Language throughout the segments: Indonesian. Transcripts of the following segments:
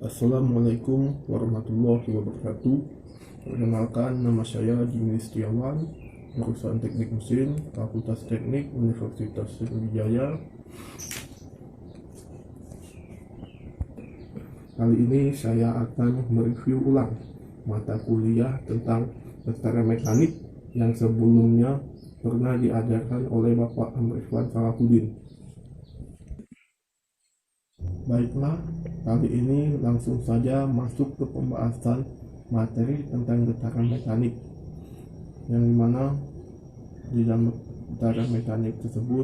Assalamualaikum warahmatullahi wabarakatuh. Perkenalkan, nama saya Jimmy Setiawan, jurusan Teknik Mesin, Fakultas Teknik Universitas Sriwijaya. Kali ini saya akan mereview ulang mata kuliah tentang getaran mekanik yang sebelumnya pernah diajarkan oleh Bapak Amrifwan Salahuddin. Baiklah, kali ini langsung saja masuk ke pembahasan materi tentang getaran mekanik, yang dimana di dalam getaran mekanik tersebut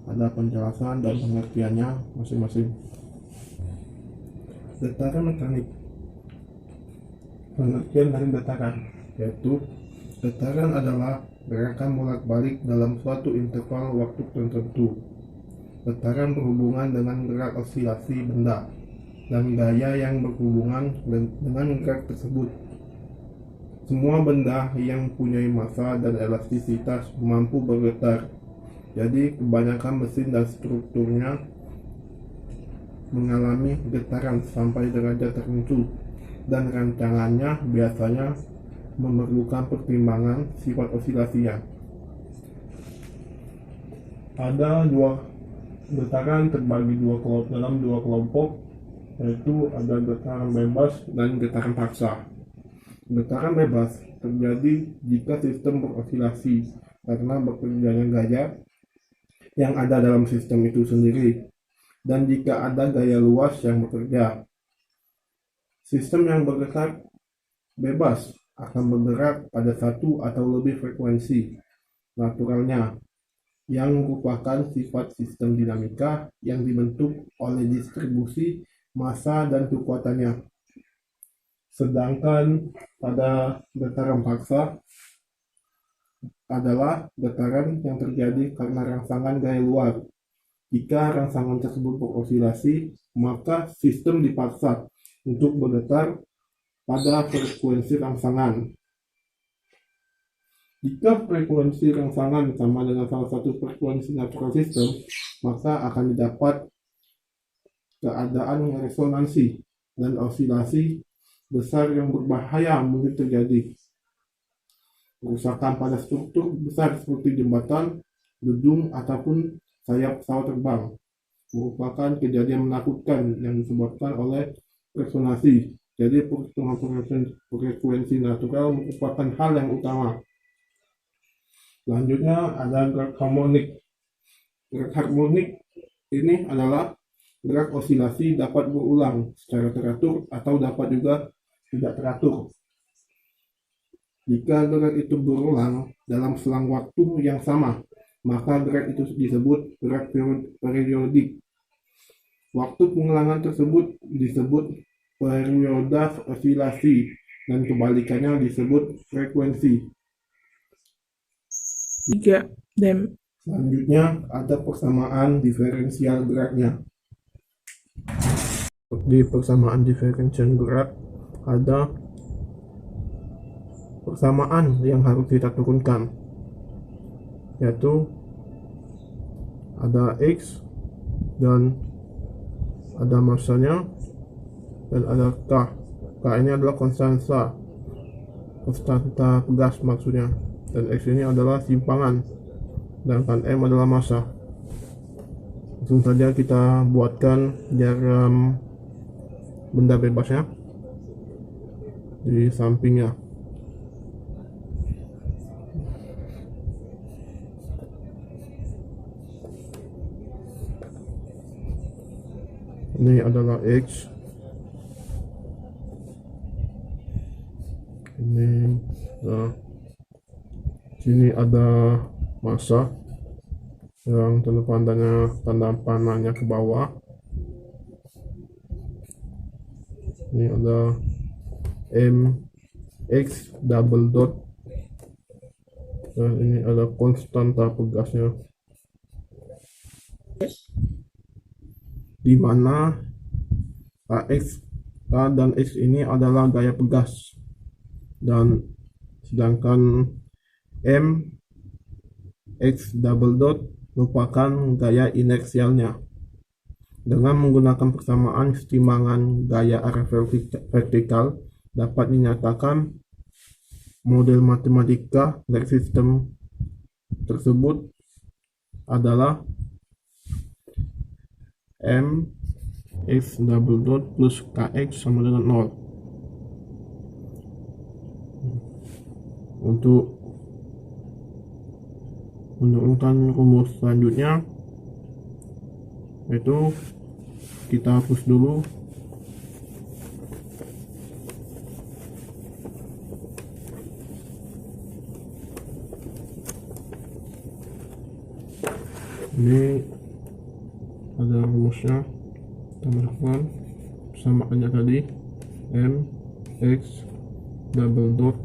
ada penjelasan dan pengertiannya masing-masing. Getaran mekanik, pengertian dari getaran, yaitu getaran adalah gerakan bolak-balik dalam suatu interval waktu tertentu. Getaran berhubungan dengan gerak osilasi benda dan gaya yang berhubungan dengan gerak tersebut. Semua benda yang punya massa dan elastisitas mampu bergetar. Jadi kebanyakan mesin dan strukturnya mengalami getaran sampai derajat tertentu, dan rancangannya biasanya memerlukan pertimbangan sifat osilasinya. Ada getaran terbagi dalam dua kelompok, yaitu ada getaran bebas dan getaran paksa. Getaran bebas terjadi jika sistem berosilasi karena bekerjanya gaya yang ada dalam sistem itu sendiri, dan jika ada gaya luas yang bekerja. Sistem yang bergetar bebas akan bergerak pada satu atau lebih frekuensi naturalnya, yang merupakan sifat sistem dinamika yang dibentuk oleh distribusi massa dan kekuatannya. Sedangkan pada getaran paksa adalah getaran yang terjadi karena rangsangan gaya luar. Jika rangsangan tersebut berosilasi, maka sistem dipaksa untuk bergetar pada frekuensi rangsangan. Jika frekuensi rangsangan sama dengan salah satu frekuensi natural system, maka akan didapat keadaan resonansi dan osilasi besar yang berbahaya mungkin terjadi. Kerusakan pada struktur besar seperti jembatan, gedung, ataupun sayap pesawat terbang merupakan kejadian menakutkan yang disebabkan oleh resonansi. Jadi perhitungan frekuensi natural merupakan hal yang utama. Selanjutnya ada gerak harmonik. Gerak harmonik ini adalah gerak osilasi dapat berulang secara teratur atau dapat juga tidak teratur. Jika gerak itu berulang dalam selang waktu yang sama, maka gerak itu disebut gerak periodik. Waktu pengulangan tersebut disebut periode osilasi, dan kebalikannya disebut frekuensi. Selanjutnya ada persamaan diferensial geraknya. Di persamaan diferensial gerak ada persamaan yang harus kita turunkan, yaitu ada X dan ada massanya, dan ada K. K ini adalah konstanta pegas maksudnya, dan X ini adalah simpangan, sedangkan M adalah massa. Langsung saja kita buatkan diagram benda bebasnya di sampingnya. Ini adalah X, ini sini ada massa yang tanda panahnya ke bawah. Ini ada mx double dot, dan ini ada konstanta pegasnya, di mana K dan X ini adalah gaya pegas, dan sedangkan M X double dot merupakan gaya inersialnya. Dengan menggunakan persamaan keseimbangan gaya arah vertikal dapat dinyatakan model matematika dari sistem tersebut adalah M x double dot plus kx sama dengan 0. Untuk menurunkan rumus selanjutnya, itu kita hapus dulu. Ini ada rumusnya, tambahkan samaannya tadi M x double dot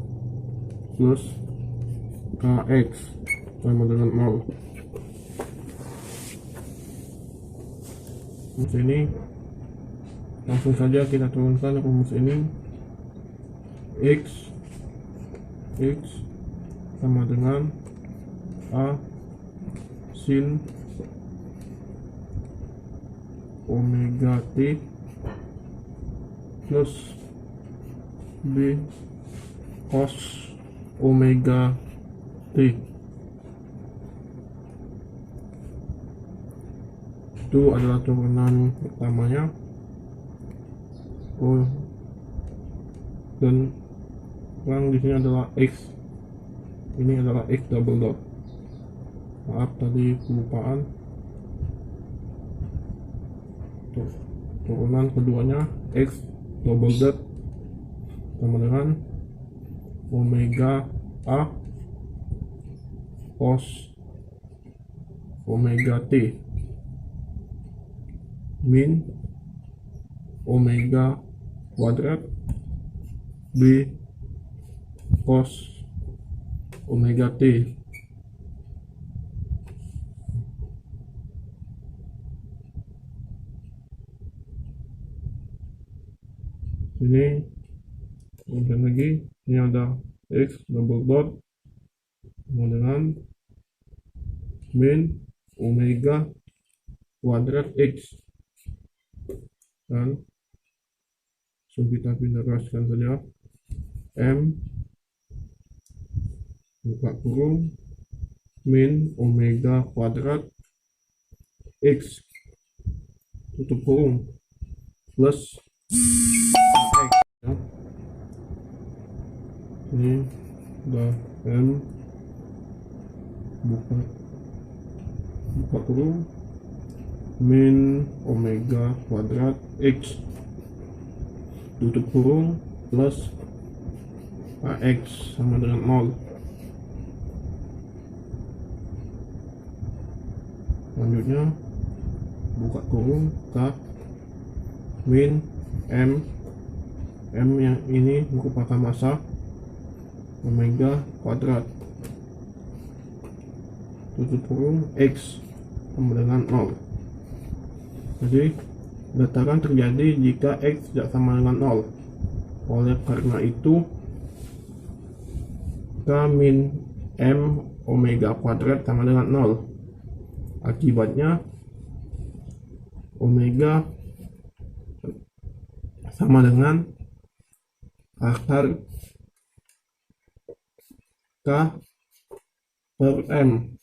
plus kx sama dengan 0. Rumus ini langsung saja kita turunkan rumus ini. X sama dengan A sin omega t plus B cos omega t. Itu adalah turunan pertamanya. Dan yang di sini adalah x. Ini adalah x double dot. Maaf tadi kelupaan. Turunan keduanya x double dot sama dengan omega a cos omega t min omega kuadrat b cos omega t. Ini kemudian lagi ini ada x double dot sama dengan min omega kuadrat x, dan langsung kita pindahkan saja m buka kurung min omega kuadrat x tutup kurung plus x ya. Ini udah m buka kurung min omega kuadrat x tutup kurung plus AX sama dengan 0. Selanjutnya buka kurung K min M yang ini merupakan massa omega kuadrat tutup kurung X sama dengan 0. Jadi getaran terjadi jika X tidak sama dengan 0. Oleh karena itu K min M omega kuadrat sama dengan 0. Akibatnya omega sama dengan akar K per M.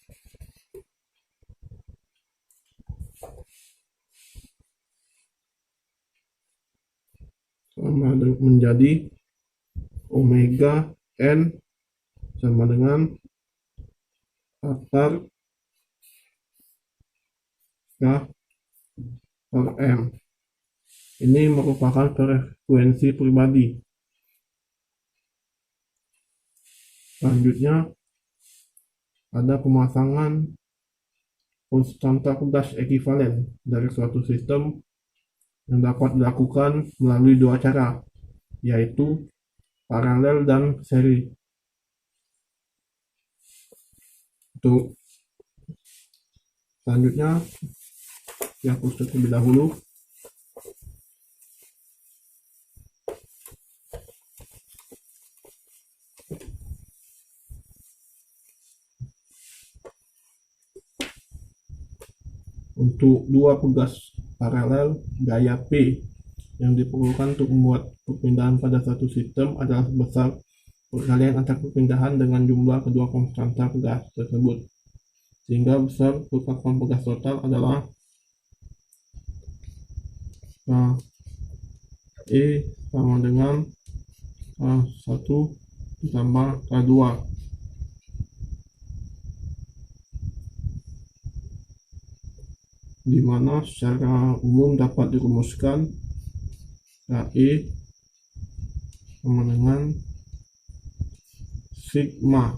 Sama menjadi omega N sama dengan akar K per M. Ini merupakan frekuensi pribadi. Selanjutnya ada pemasangan konstanta Fugaz ekivalen dari suatu sistem yang dapat dilakukan melalui dua cara, yaitu paralel dan seri. Untuk selanjutnya dihapus terlebih dahulu. Untuk dua Fugaz paralel gaya P yang diperlukan untuk membuat perpindahan pada satu sistem adalah sebesar perkalian antar perpindahan dengan jumlah kedua konstanta pegas tersebut, sehingga besar perpaduan pegas total adalah E sama dengan K1 ditambah K2, di mana secara umum dapat dirumuskan KE sama dengan sigma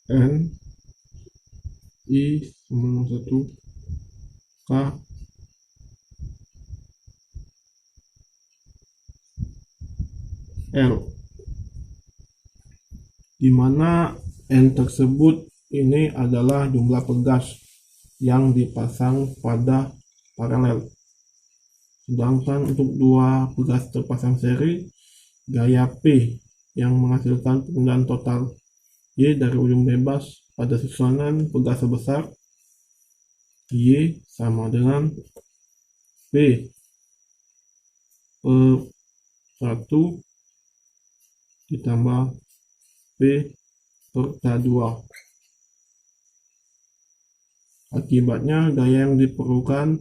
N I sama dengan 1 K L, di mana N tersebut ini adalah jumlah pegas yang dipasang pada paralel. Sedangkan untuk dua pegas terpasang seri, gaya P yang menghasilkan perpindahan total Y dari ujung bebas pada susunan pegas sebesar Y sama dengan P per 1 ditambah P per K2. Akibatnya gaya yang diperlukan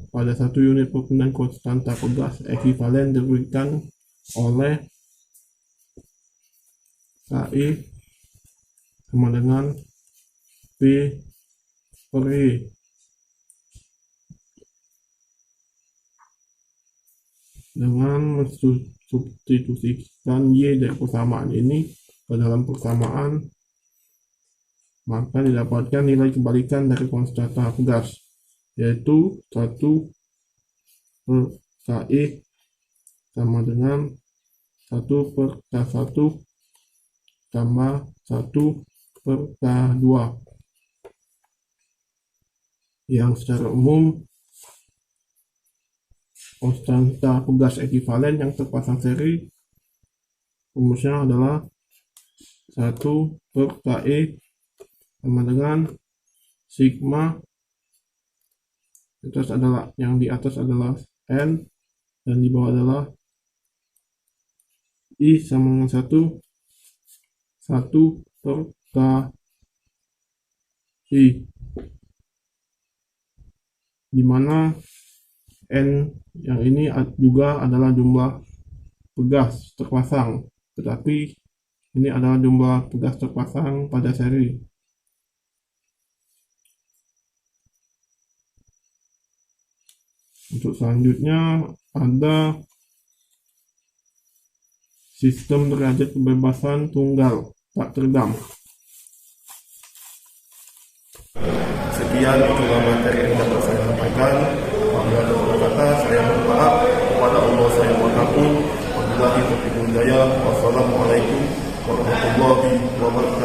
pada satu unit perpindahan konstanta pegas ekuivalen diberikan oleh KE sama dengan P per E dengan substitusikan Y dari persamaan ini ke dalam persamaan, maka didapatkan nilai kebalikan dari konstanta pegas, yaitu 1 per KE sama dengan 1 per K1 tambah 1 per K2, yang secara umum konstanta pegas ekuivalen yang terpasang seri rumusnya adalah 1 per KE sama dengan sigma, yang di atas adalah N dan di bawah adalah I sama dengan 1 per KI, di mana N yang ini juga adalah jumlah pegas terpasang, tetapi ini adalah jumlah pegas terpasang pada seri. Untuk selanjutnya ada sistem derajat kebebasan tunggal tak teredam. Sekian itulah materi yang dapat saya sampaikan. Apabila ada kata, saya mohon maaf. Kepada Allah saya mohon ampun. Wabillahi taufiq wal hidayah. Wassalamualaikum warahmatullahi wabarakatuh.